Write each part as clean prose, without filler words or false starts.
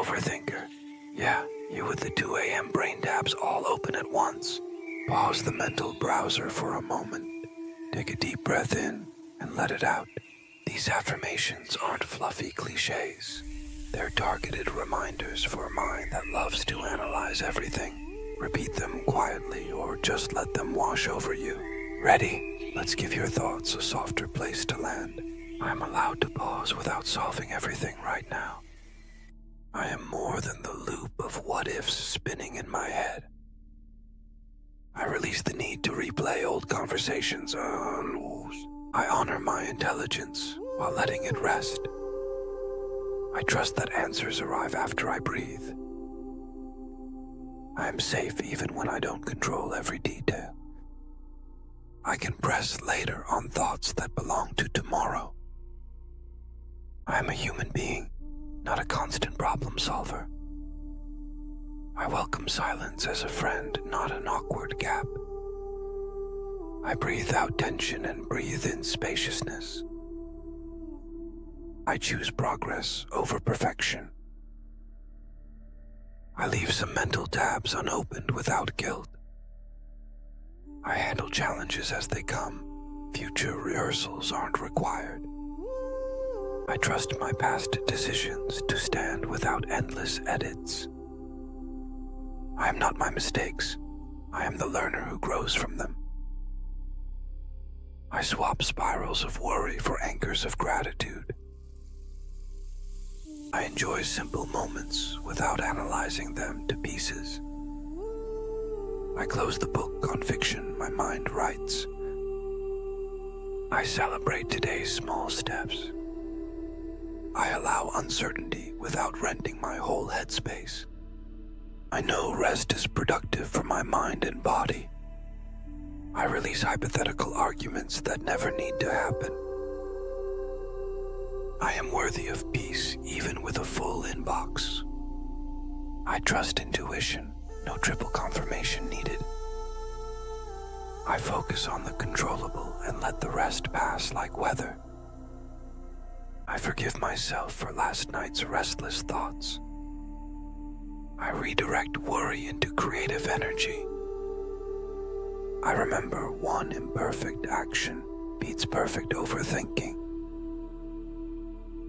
overthinker. Yeah, you with the 2 a.m. brain tabs all open at once. Pause the mental browser for a moment. Take a deep breath in and let it out. These affirmations aren't fluffy cliches. They're targeted reminders for a mind that loves to analyze everything. Repeat them quietly or just let them wash over you. Ready? Let's give your thoughts a softer place to land. I'm allowed to pause without solving everything right now. I am more than the loop of what-ifs spinning in my head. I release the need to replay old conversations. I honor my intelligence while letting it rest. I trust that answers arrive after I breathe. I am safe even when I don't control every detail. I can press later on thoughts that belong to tomorrow. I am a human being, not a constant problem solver. I welcome silence as a friend, not an awkward gap. I breathe out tension and breathe in spaciousness. I choose progress over perfection. I leave some mental tabs unopened without guilt. I handle challenges as they come. Future rehearsals aren't required. I trust my past decisions to stand without endless edits. I am not my mistakes. I am the learner who grows from them. I swap spirals of worry for anchors of gratitude. I enjoy simple moments without analyzing them to pieces. I close the book on fiction my mind writes. I celebrate today's small steps. I allow uncertainty without renting my whole headspace. I know rest is productive for my mind and body. I release hypothetical arguments that never need to happen. I am worthy of peace even with a full inbox. I trust intuition, no triple confirmation needed. I focus on the controllable and let the rest pass like weather. I forgive myself for last night's restless thoughts. I redirect worry into creative energy. I remember one imperfect action beats perfect overthinking.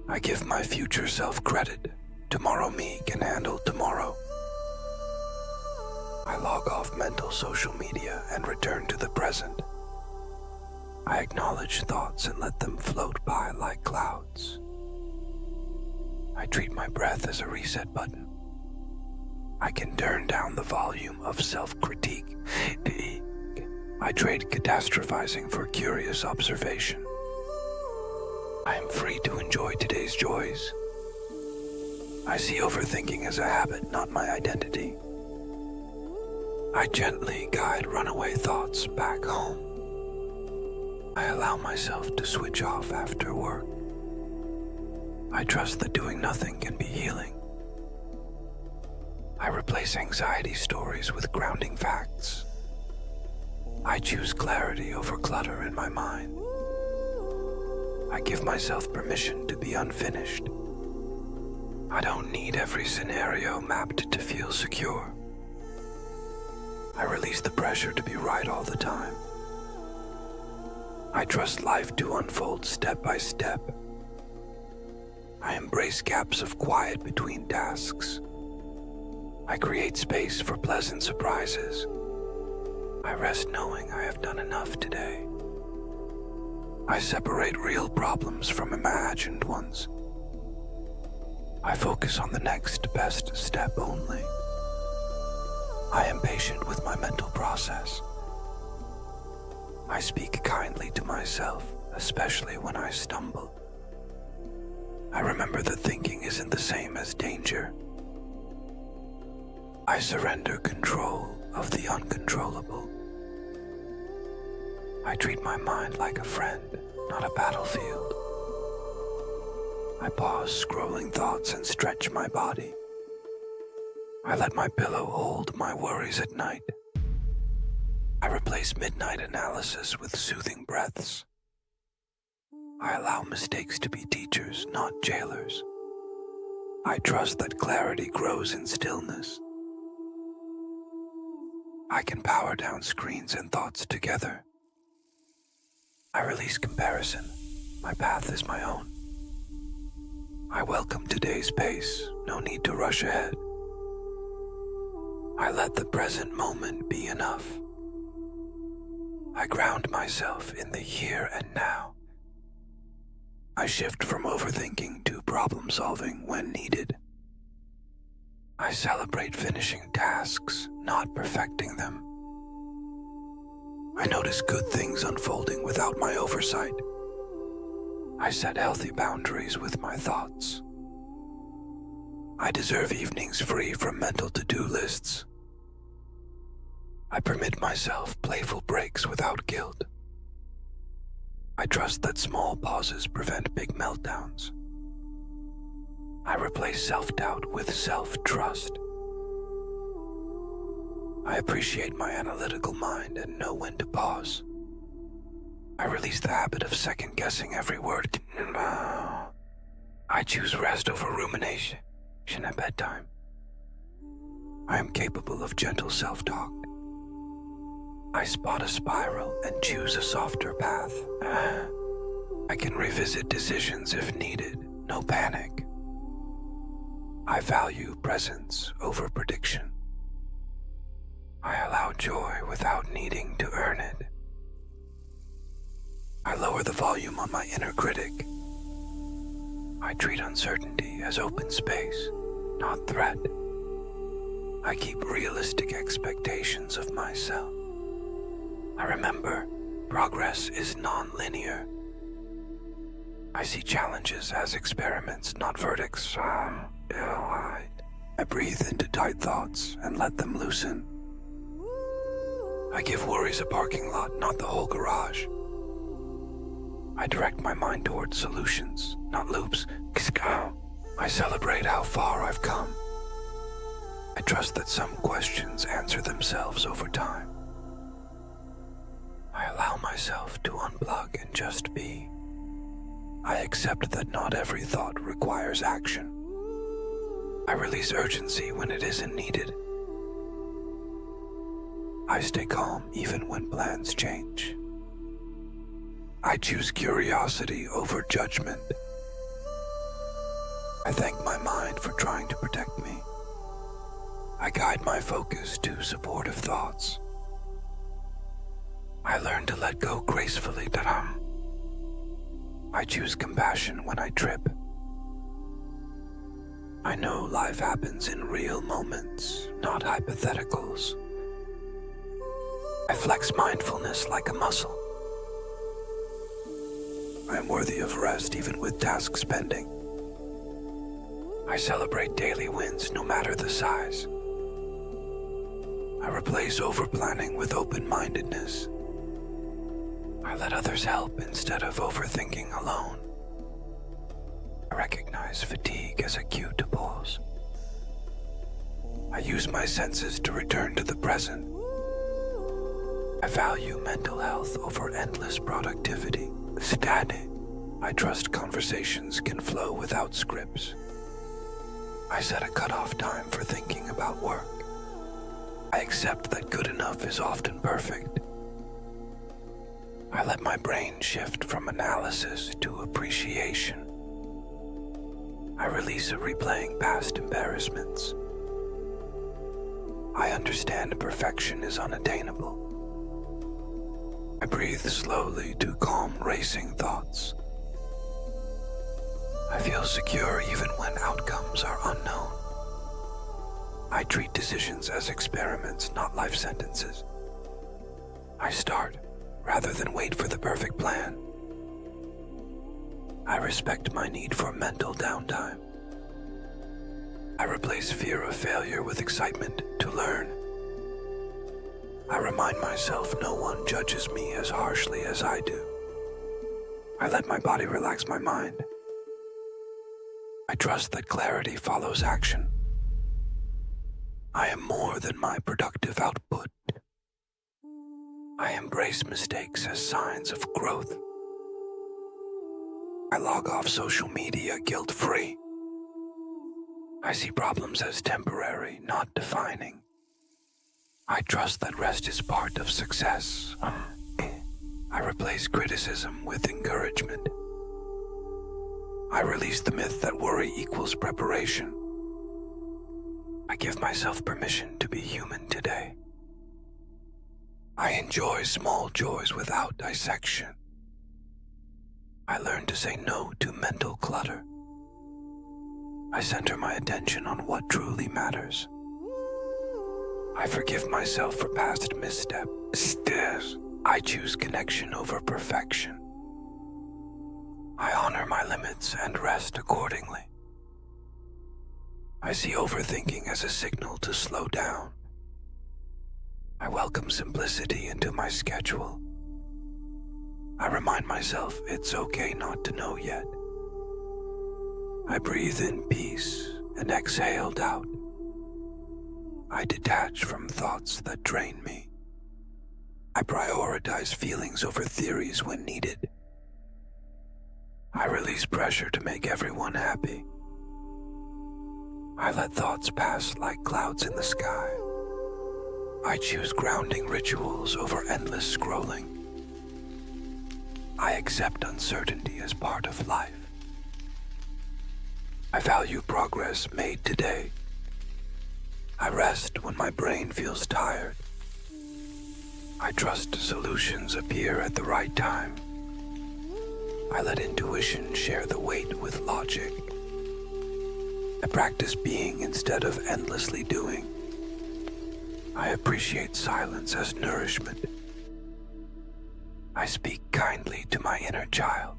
I give my future self credit. Tomorrow me can handle tomorrow. I log off mental social media and return to the present. I acknowledge thoughts and let them float by like clouds. I treat my breath as a reset button. I can turn down the volume of self-critique. I trade catastrophizing for curious observation. I am free to enjoy today's joys. I see overthinking as a habit, not my identity. I gently guide runaway thoughts back home. I allow myself to switch off after work. I trust that doing nothing can be healing. I replace anxiety stories with grounding facts. I choose clarity over clutter in my mind. I give myself permission to be unfinished. I don't need every scenario mapped to feel secure. I release the pressure to be right all the time. I trust life to unfold step by step. I embrace gaps of quiet between tasks. I create space for pleasant surprises. I rest knowing I have done enough today. I separate real problems from imagined ones. I focus on the next best step only. I am patient with my mental process. I speak kindly to myself, especially when I stumble. I remember that thinking isn't the same as danger. I surrender control of the uncontrollable. I treat my mind like a friend, not a battlefield. I pause scrolling thoughts and stretch my body. I let my pillow hold my worries at night. I replace midnight analysis with soothing breaths. I allow mistakes to be teachers, not jailers. I trust that clarity grows in stillness. I can power down screens and thoughts together. I release comparison. My path is my own. I welcome today's pace. No need to rush ahead. I let the present moment be enough. I ground myself in the here and now. I shift from overthinking to problem solving when needed. I celebrate finishing tasks, not perfecting them. I notice good things unfolding without my oversight. I set healthy boundaries with my thoughts. I deserve evenings free from mental to-do lists. I permit myself playful breaks without guilt. I trust that small pauses prevent big meltdowns. I replace self-doubt with self-trust. I appreciate my analytical mind and know when to pause. I release the habit of second-guessing every word. I choose rest over rumination at bedtime. I am capable of gentle self-talk. I spot a spiral and choose a softer path. I can revisit decisions if needed, no panic. I value presence over prediction. I allow joy without needing to earn it. I lower the volume on my inner critic. I treat uncertainty as open space, not threat. I keep realistic expectations of myself. I remember, progress is non-linear. I see challenges as experiments, not verdicts. I breathe into tight thoughts and let them loosen. I give worries a parking lot, not the whole garage. I direct my mind towards solutions, not loops. I celebrate how far I've come. I trust that some questions answer themselves over time. I allow myself to unplug and just be. I accept that not every thought requires action. I release urgency when it isn't needed. I stay calm even when plans change. I choose curiosity over judgment. I thank my mind for trying to protect me. I guide my focus to supportive thoughts. I learn to let go gracefully. I choose compassion when I trip. I know life happens in real moments, not hypotheticals. I flex mindfulness like a muscle. I am worthy of rest even with tasks pending. I celebrate daily wins no matter the size. I replace over-planning with open-mindedness. I let others help instead of overthinking alone. I recognize fatigue as a cue to pause. I use my senses to return to the present. I value mental health over endless productivity. I trust conversations can flow without scripts. I set a cutoff time for thinking about work. I accept that good enough is often perfect. I let my brain shift from analysis to appreciation. I release a replaying past embarrassments. I understand perfection is unattainable. I breathe slowly to calm racing thoughts. I feel secure even when outcomes are unknown. I treat decisions as experiments, not life sentences. I start rather than wait for the perfect plan. I respect my need for mental downtime. I replace fear of failure with excitement to learn. I remind myself no one judges me as harshly as I do. I let my body relax my mind. I trust that clarity follows action. I am more than my productive output. I embrace mistakes as signs of growth. I log off social media guilt-free. I see problems as temporary, not defining. I trust that rest is part of success. I replace criticism with encouragement. I release the myth that worry equals preparation. I give myself permission to be human today. I enjoy small joys without dissection. I learn to say no to mental clutter. I center my attention on what truly matters. I forgive myself for past missteps. I choose connection over perfection. I honor my limits and rest accordingly. I see overthinking as a signal to slow down. I welcome simplicity into my schedule. I remind myself it's okay not to know yet. I breathe in peace and exhale doubt. I detach from thoughts that drain me. I prioritize feelings over theories when needed. I release pressure to make everyone happy. I let thoughts pass like clouds in the sky. I choose grounding rituals over endless scrolling. I accept uncertainty as part of life. I value progress made today. I rest when my brain feels tired. I trust solutions appear at the right time. I let intuition share the weight with logic. I practice being instead of endlessly doing. I appreciate silence as nourishment. I speak kindly to my inner child.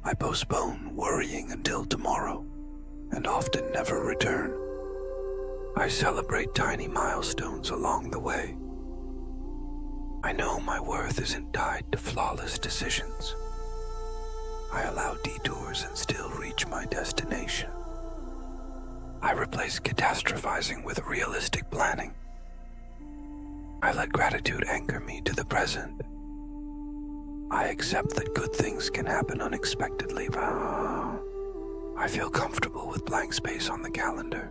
I postpone worrying until tomorrow, and often never return. I celebrate tiny milestones along the way. I know my worth isn't tied to flawless decisions. I allow detours and still reach my destination. I replace catastrophizing with realistic planning. I let gratitude anchor me to the present. I accept that good things can happen unexpectedly. I feel comfortable with blank space on the calendar.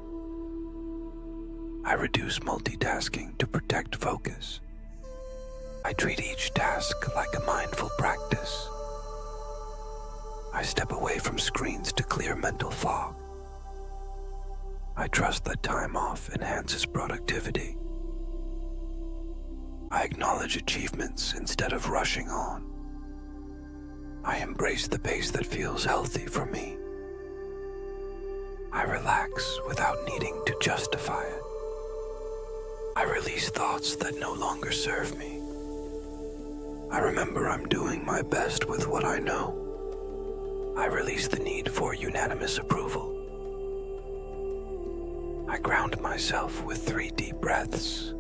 I reduce multitasking to protect focus. I treat each task like a mindful practice. I step away from screens to clear mental fog. I trust that time off enhances productivity. I acknowledge achievements instead of rushing on. I embrace the pace that feels healthy for me. I relax without needing to justify it. I release thoughts that no longer serve me. I remember I'm doing my best with what I know. I release the need for unanimous approval. I ground myself with 3 deep breaths.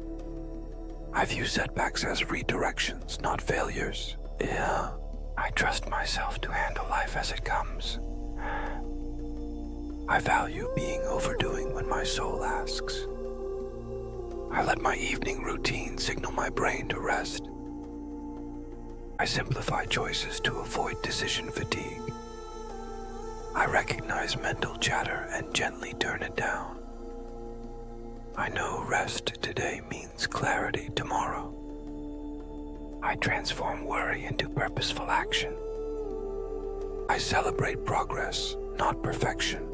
I view setbacks as redirections, not failures. I trust myself to handle life as it comes. I value being overdoing when my soul asks. I let my evening routine signal my brain to rest. I simplify choices to avoid decision fatigue. I recognize mental chatter and gently turn it down. I know rest today means clarity tomorrow. I transform worry into purposeful action. I celebrate progress, not perfection.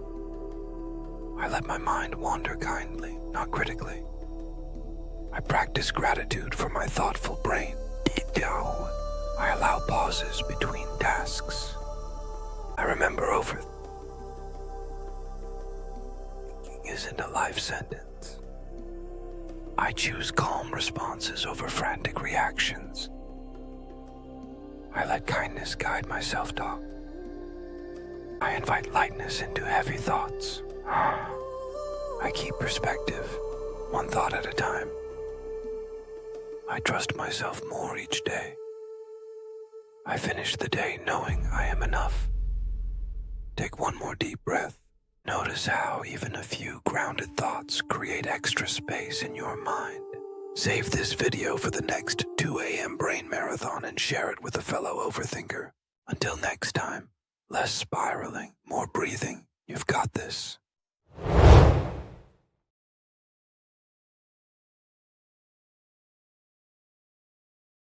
I let my mind wander kindly, not critically. I practice gratitude for my thoughtful brain. I allow pauses between tasks. I remember overthinking isn't a life sentence. I choose calm responses over frantic reactions. I let kindness guide my self-talk. I invite lightness into heavy thoughts. I keep perspective, one thought at a time. I trust myself more each day. I finish the day knowing I am enough. Take one more deep breath. Notice how even a few grounded thoughts create extra space in your mind. Save this video for the next 2 a.m. brain marathon and share it with a fellow overthinker. Until next time, less spiraling, more breathing. You've got this.